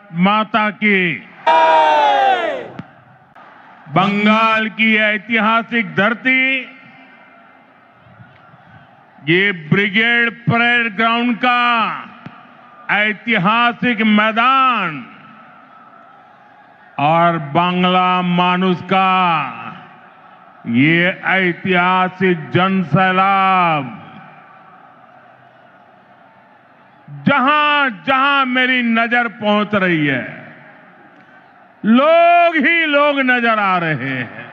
भारत माता की। बंगाल की ऐतिहासिक धरती, ये ब्रिगेड परेड ग्राउंड का ऐतिहासिक मैदान और बांग्ला मानुष का ये ऐतिहासिक जनसैलाब, जहां जहां मेरी नजर पहुंच रही है, लोग ही लोग नजर आ रहे हैं।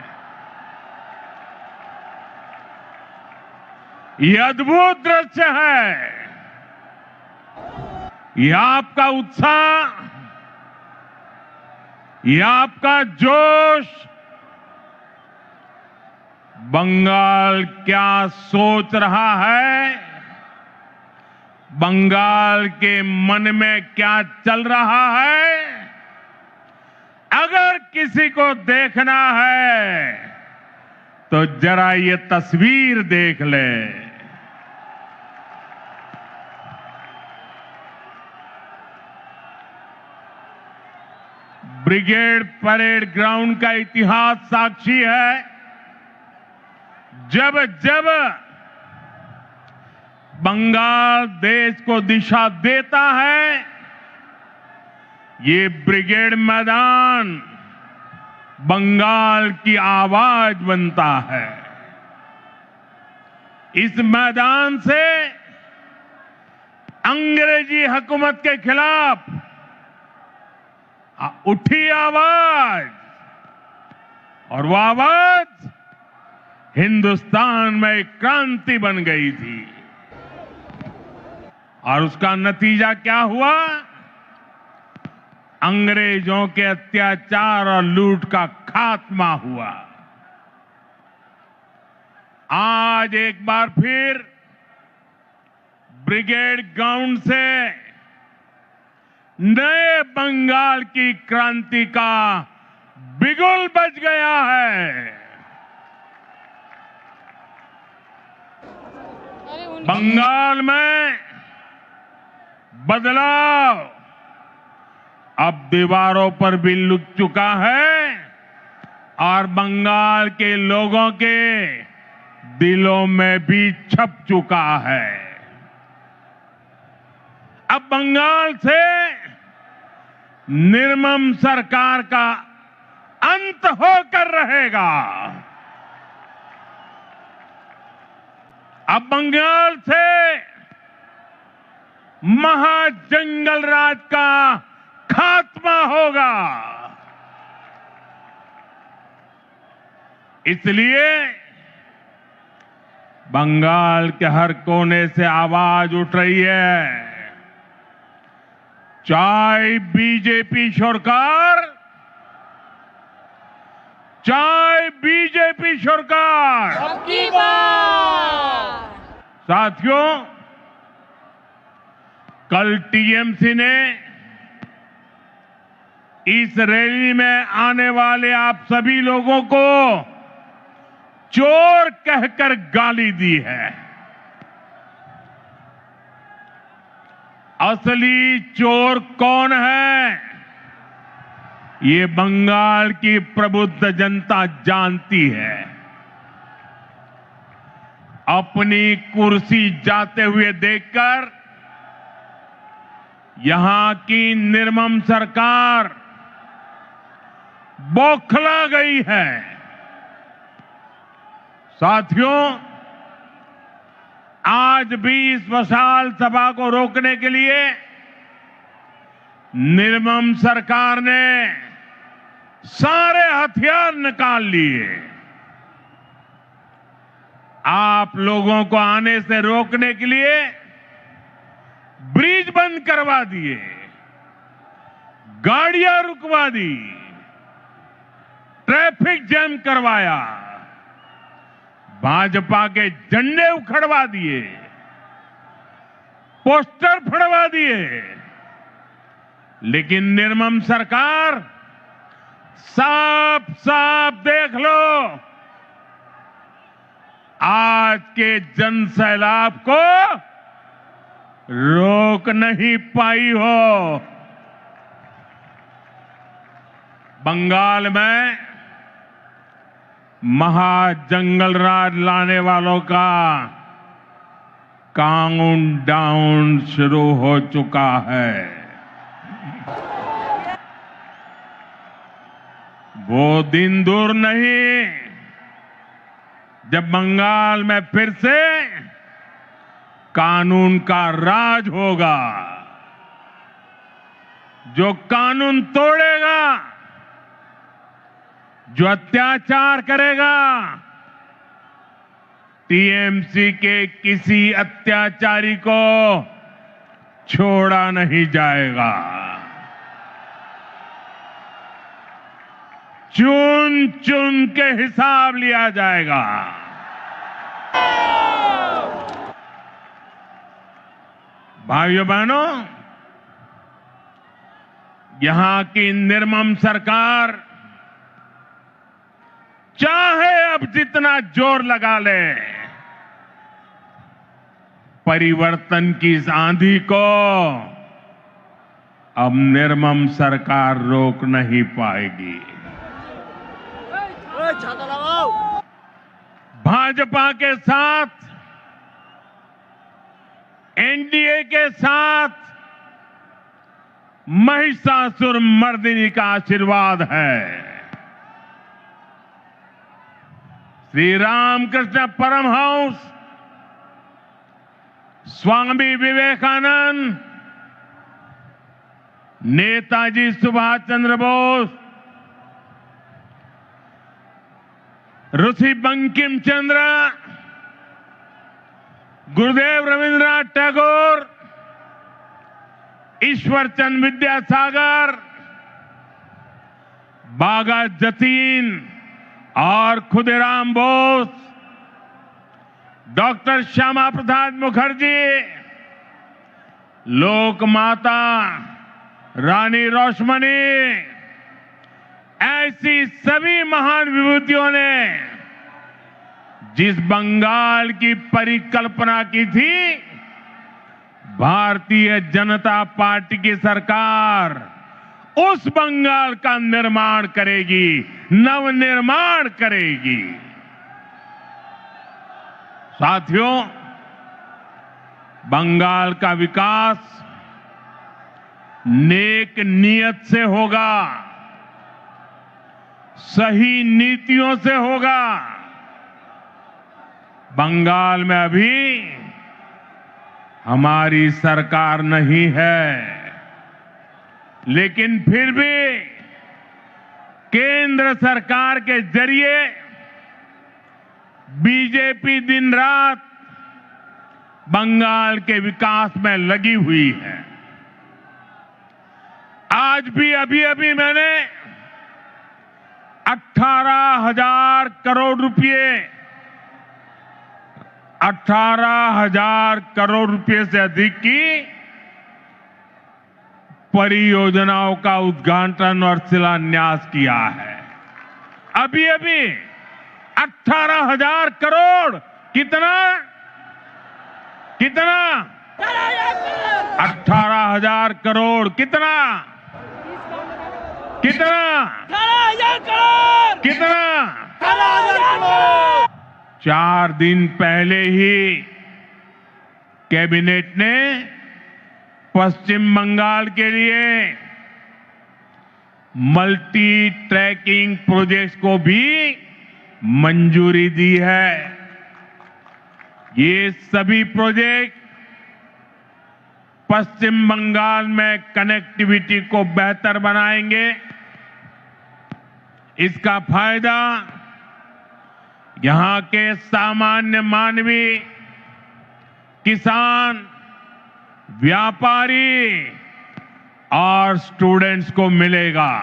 ये अद्भुत दृश्य है। ये आपका उत्साह, ये आपका जोश, बंगाल क्या सोच रहा है, बंगाल के मन में क्या चल रहा है, अगर किसी को देखना है तो जरा ये तस्वीर देख ले। ब्रिगेड परेड ग्राउंड का इतिहास साक्षी है, जब जब बंगाल देश को दिशा देता है, ये ब्रिगेड मैदान बंगाल की आवाज बनता है। इस मैदान से अंग्रेजी हुकूमत के खिलाफ उठी आवाज, और वो आवाज हिंदुस्तान में एक क्रांति बन गई थी। और उसका नतीजा क्या हुआ? अंग्रेजों के अत्याचार और लूट का खात्मा हुआ। आज एक बार फिर ब्रिगेड ग्राउंड से नए बंगाल की क्रांति का बिगुल बज गया है। बंगाल में बदलाव अब दीवारों पर भी लुक चुका है और बंगाल के लोगों के दिलों में भी छप चुका है। अब बंगाल से निर्मम सरकार का अंत होकर रहेगा। अब बंगाल से महाजंगल राज का खात्मा होगा। इसलिए बंगाल के हर कोने से आवाज उठ रही है, चाहे बीजेपी सरकार, चाहे बीजेपी सरकार। साथियों, कल टीएमसी ने इस रैली में आने वाले आप सभी लोगों को चोर कहकर गाली दी है। असली चोर कौन है, ये बंगाल की प्रबुद्ध जनता जानती है। अपनी कुर्सी जाते हुए देखकर यहां की निर्मम सरकार बौखला गई है। साथियों, आज भी इस विशाल सभा को रोकने के लिए निर्मम सरकार ने सारे हथियार निकाल लिए। आप लोगों को आने से रोकने के लिए ब्रिज बंद करवा दिए, गाड़ियां रुकवा दी, ट्रैफिक जैम करवाया, भाजपा के झंडे उखड़वा दिए, पोस्टर फड़वा दिए। लेकिन निर्मम सरकार, साफ साफ देख लो, आज के जनसैलाब को रोक नहीं पाई हो। बंगाल में महाजंगल राज लाने वालों का काउंटडाउन शुरू हो चुका है। वो दिन दूर नहीं जब बंगाल में फिर से कानून का राज होगा। जो कानून तोड़ेगा, जो अत्याचार करेगा, टीएमसी के किसी अत्याचारी को छोड़ा नहीं जाएगा। चुन चुन के हिसाब लिया जाएगा। भाइयों बहनों, यहां की निर्मम सरकार चाहे अब जितना जोर लगा ले, परिवर्तन की इस आंधी को अब निर्मम सरकार रोक नहीं पाएगी। भाजपा के साथ, एनडीए के साथ महिषासुर मर्दिनी का आशीर्वाद है। श्री रामकृष्ण परमहंस, स्वामी विवेकानंद, नेताजी सुभाष चंद्र बोस, ऋषि बंकिम चंद्र, गुरुदेव रविंद्रनाथ टैगोर, ईश्वर चंद विद्यासागर, बागा जतीन और खुदीराम बोस, डॉक्टर श्यामा प्रसाद मुखर्जी, लोक माता रानी रोशमनी, ऐसी सभी महान विभूतियों ने जिस बंगाल की परिकल्पना की थी, भारतीय जनता पार्टी की सरकार उस बंगाल का निर्माण करेगी, नवनिर्माण करेगी। साथियों, बंगाल का विकास नेक नियत से होगा, सही नीतियों से होगा। बंगाल में अभी हमारी सरकार नहीं है, लेकिन फिर भी केंद्र सरकार के जरिए बीजेपी दिन रात बंगाल के विकास में लगी हुई है। आज भी अभी मैंने 18,000 करोड़ रुपए 18,000 करोड़ रुपए से अधिक की परियोजनाओं का उद्घाटन और शिलान्यास किया है। अभी 18,000 करोड़ कितना 18,000 करोड़ कितना 4 दिन पहले ही कैबिनेट ने पश्चिम बंगाल के लिए मल्टी ट्रैकिंग प्रोजेक्ट्स को भी मंजूरी दी है। ये सभी प्रोजेक्ट पश्चिम बंगाल में कनेक्टिविटी को बेहतर बनाएंगे। इसका फायदा यहां के सामान्य मानवी, किसान, व्यापारी और स्टूडेंट्स को मिलेगा।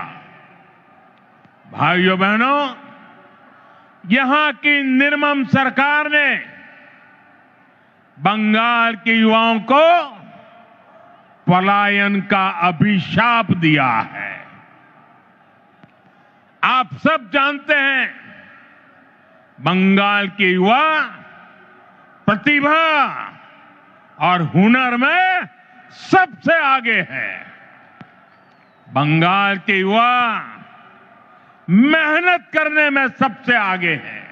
भाइयों बहनों, यहां की निर्मम सरकार ने बंगाल के युवाओं को पलायन का अभिशाप दिया है। आप सब जानते हैं, बंगाल के युवा प्रतिभा और हुनर में सबसे आगे है। बंगाल के युवा मेहनत करने में सबसे आगे है।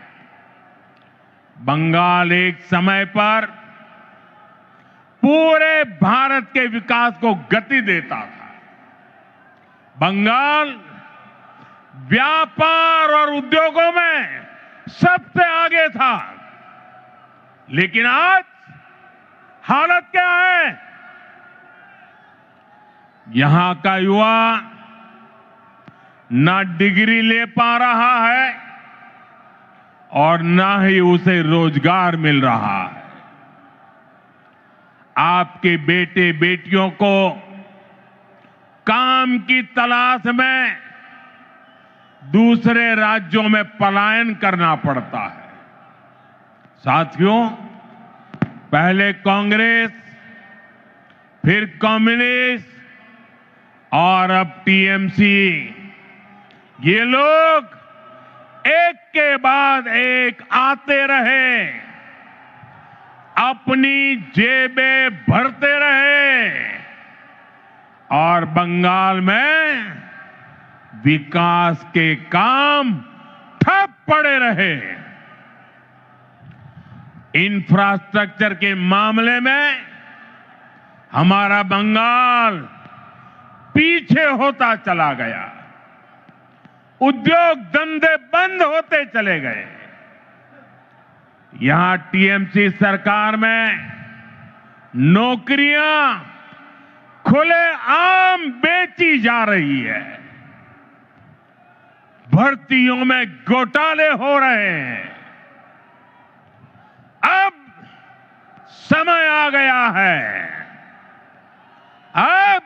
बंगाल एक समय पर पूरे भारत के विकास को गति देता था। बंगाल व्यापार और उद्योगों में सबसे आगे था। लेकिन आज हालत क्या है? यहां का युवा ना डिग्री ले पा रहा है और ना ही उसे रोजगार मिल रहा है। आपके बेटे बेटियों को काम की तलाश में दूसरे राज्यों में पलायन करना पड़ता है। साथियों, पहले कांग्रेस, फिर कम्युनिस्ट और अब टीएमसी, ये लोग एक के बाद एक आते रहे, अपनी जेबें भरते रहे और बंगाल में विकास के काम ठप पड़े रहे। इंफ्रास्ट्रक्चर के मामले में हमारा बंगाल पीछे होता चला गया। उद्योग धंधे बंद होते चले गए। यहां टीएमसी सरकार में नौकरियां खुलेआम बेची जा रही है। भर्तियों में घोटाले हो रहे हैं। अब समय आ गया है। अब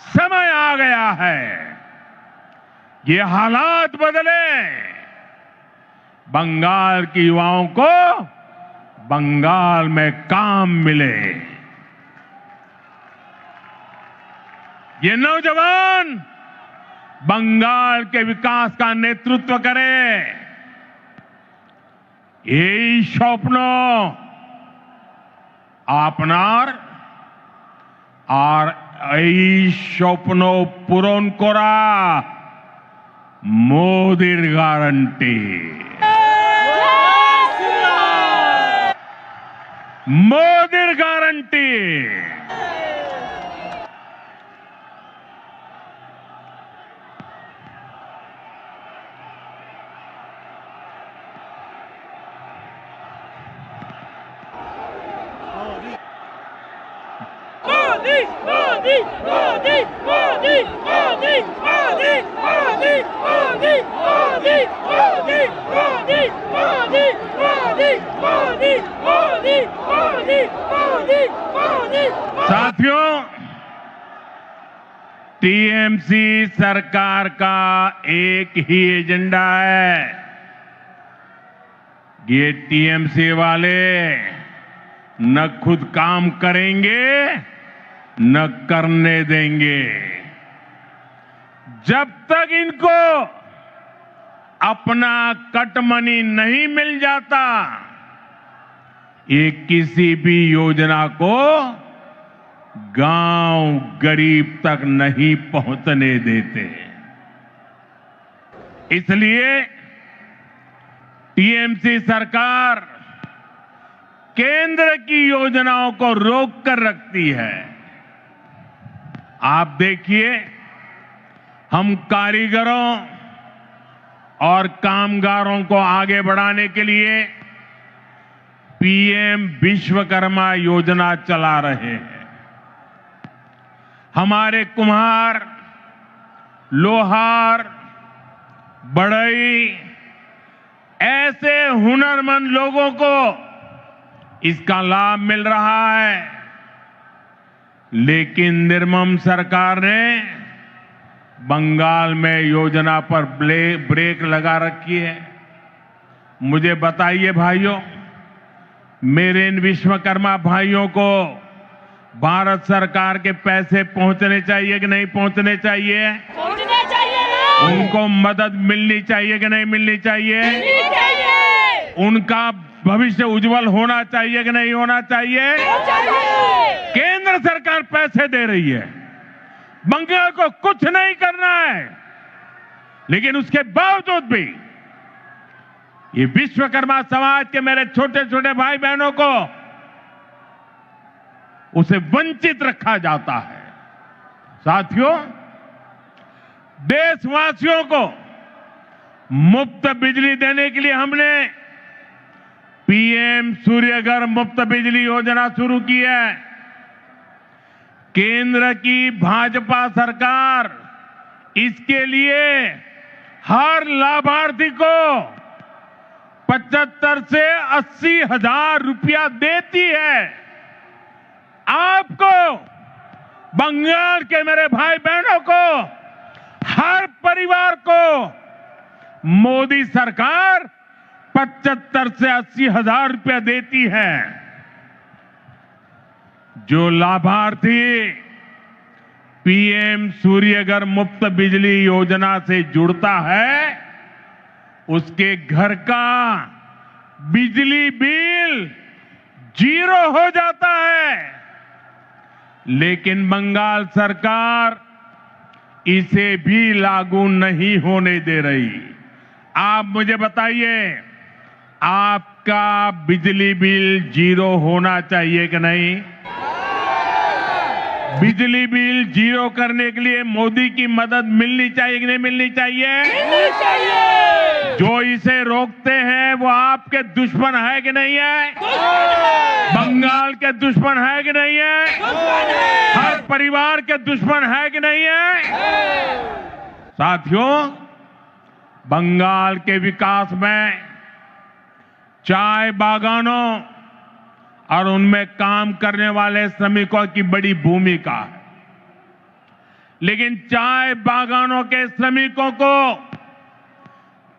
समय आ गया है। ये हालात बदले। बंगाल के युवाओं को बंगाल में काम मिले। ये नौजवान बंगाल के विकास का नेतृत्व करें। এই স্বপ্ন আপনার আর এই স্বপ্ন পূরণ করা মোদির গ্যারান্টি। मोदी गारंटी। साथियों, टीएमसी सरकार का एक ही एजेंडा है। ये टीएमसी वाले न खुद काम करेंगे न करने देंगे। जब तक इनको अपना कट मनी नहीं मिल जाता, ये किसी भी योजना को गांव गरीब तक नहीं पहुंचने देते। इसलिए टीएमसी सरकार केंद्र की योजनाओं को रोक कर रखती है। आप देखिए, हम कारीगरों और कामगारों को आगे बढ़ाने के लिए पीएम विश्वकर्मा योजना चला रहे हैं। हमारे कुम्हार, लोहार, बढ़ई, ऐसे हुनरमंद लोगों को इसका लाभ मिल रहा है। लेकिन निर्मम सरकार ने बंगाल में योजना पर ब्रेक लगा रखी है। मुझे बताइए भाइयों, मेरे इन विश्वकर्मा भाइयों को भारत सरकार के पैसे पहुंचने चाहिए कि नहीं पहुंचने चाहिए? पहुंचने चाहिए। उनको मदद मिलनी चाहिए कि नहीं मिलनी चाहिए? मिलनी चाहिए। उनका भविष्य उज्जवल होना चाहिए कि नहीं होना चाहिए? केंद्र सरकार पैसे दे रही है, बंगाल को कुछ नहीं करना है। लेकिन उसके बावजूद भी ये विश्वकर्मा समाज के मेरे छोटे छोटे भाई बहनों को उसे वंचित रखा जाता है। साथियों, देशवासियों को मुफ्त बिजली देने के लिए हमने पीएम सूर्यघर मुफ्त बिजली योजना शुरू की है। केंद्र की भाजपा सरकार इसके लिए हर लाभार्थी को 75 से 80 हजार रुपया देती है। आपको, बंगाल के मेरे भाई बहनों को, हर परिवार को मोदी सरकार 75 से 80 हजार रुपया देती है। जो लाभार्थी पीएम सूर्यघर मुफ्त बिजली योजना से जुड़ता है, उसके घर का बिजली बिल 0 हो जाता है। लेकिन बंगाल सरकार इसे भी लागू नहीं होने दे रही। आप मुझे बताइए, आपका बिजली बिल 0 होना चाहिए कि नहीं? बिजली बिल 0 करने के लिए मोदी की मदद मिलनी चाहिए कि नहीं मिलनी चाहिए? मिलनी चाहिए। जो इसे रोकते हैं वो आपके दुश्मन है कि नहीं है? बंगाल के दुश्मन है कि नहीं है? हर परिवार के दुश्मन है कि नहीं है? साथियों, बंगाल के विकास में चाय बागानों और उनमें काम करने वाले श्रमिकों की बड़ी भूमिका है। लेकिन चाय बागानों के श्रमिकों को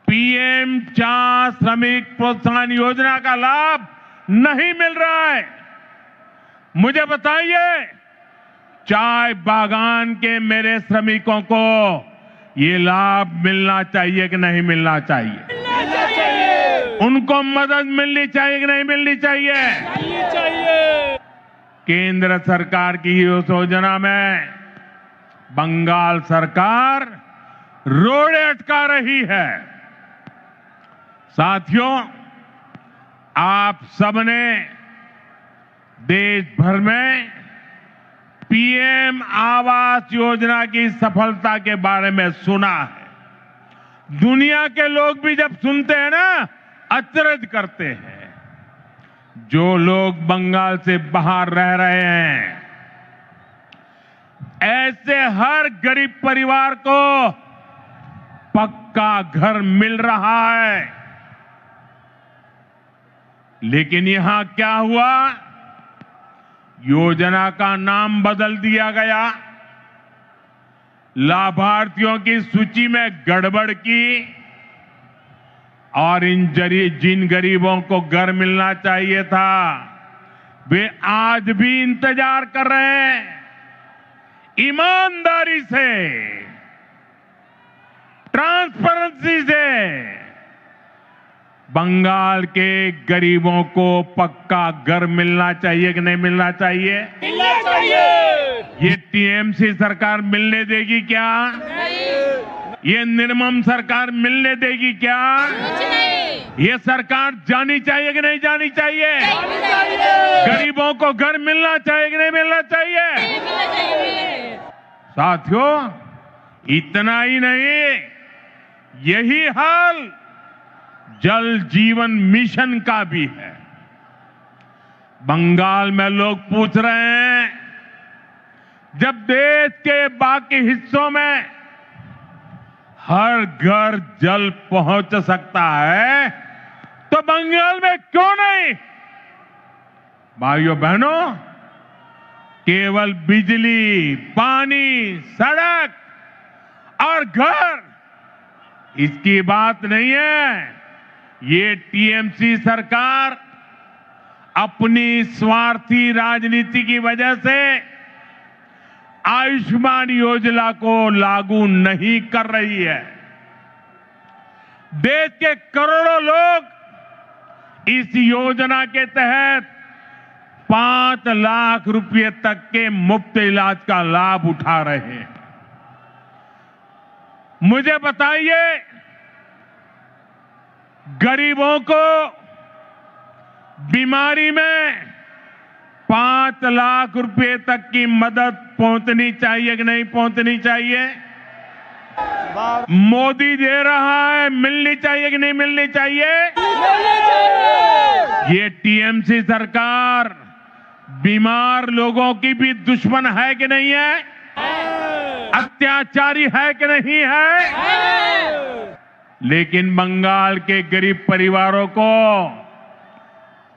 पीएम चाय श्रमिक प्रोत्साहन योजना का लाभ नहीं मिल रहा है। मुझे बताइए, चाय बागान के मेरे श्रमिकों को ये लाभ मिलना चाहिए कि नहीं मिलना चाहिए? मिलना चाहिए। उनको मदद मिलनी चाहिए कि नहीं मिलनी चाहिए? मिलनी चाहिए। केंद्र सरकार की इस योजना में बंगाल सरकार रोड़े अटका रही है। साथियों, आप सबने देश भर में पीएम आवास योजना की सफलता के बारे में सुना है। दुनिया के लोग भी जब सुनते हैं ना, अचरज करते हैं। जो लोग बंगाल से बाहर रह रहे हैं, ऐसे हर गरीब परिवार को पक्का घर मिल रहा है। लेकिन यहां क्या हुआ? योजना का नाम बदल दिया गया, लाभार्थियों की सूची में गड़बड़ की और जिन गरीबों को घर मिलना चाहिए था, वे आज भी इंतजार कर रहे हैं। ईमानदारी से, ट्रांसपेरेंसी से बंगाल के गरीबों को पक्का घर मिलना चाहिए कि नहीं मिलना चाहिए? मिलना चाहिए। ये टीएमसी सरकार मिलने देगी क्या? ये निर्मम सरकार मिलने देगी क्या? ये सरकार जानी चाहिए कि नहीं जानी चाहिए? गरीबों को घर मिलना चाहिए कि नहीं मिलना चाहिए? साथियों, इतना ही नहीं, यही हाल जल जीवन मिशन का भी है। बंगाल में लोग पूछ रहे हैं, जब देश के बाकी हिस्सों में हर घर जल पहुंच सकता है, तो बंगाल में क्यों नहीं? भाइयों बहनों, केवल बिजली, पानी, सड़क और घर, इसकी बात नहीं है। ये टीएमसी सरकार अपनी स्वार्थी राजनीति की वजह से आयुष्मान योजना को लागू नहीं कर रही है। देश के करोड़ों लोग इस योजना के तहत 5 लाख रुपए तक के मुफ्त इलाज का लाभ उठा रहे हैं। मुझे बताइए, गरीबों को बीमारी में 5 लाख रुपए तक की मदद पहुंचनी चाहिए कि नहीं पहुंचनी चाहिए? मोदी दे रहा है, मिलनी चाहिए कि नहीं मिलनी चाहिए? ये टीएमसी सरकार बीमार लोगों की भी दुश्मन है कि नहीं है? अत्याचारी है कि नहीं है? लेकिन बंगाल के गरीब परिवारों को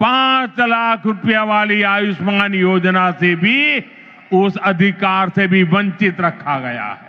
5 लाख रुपया वाली आयुष्मान योजना से भी, उस अधिकार से भी वंचित रखा गया है।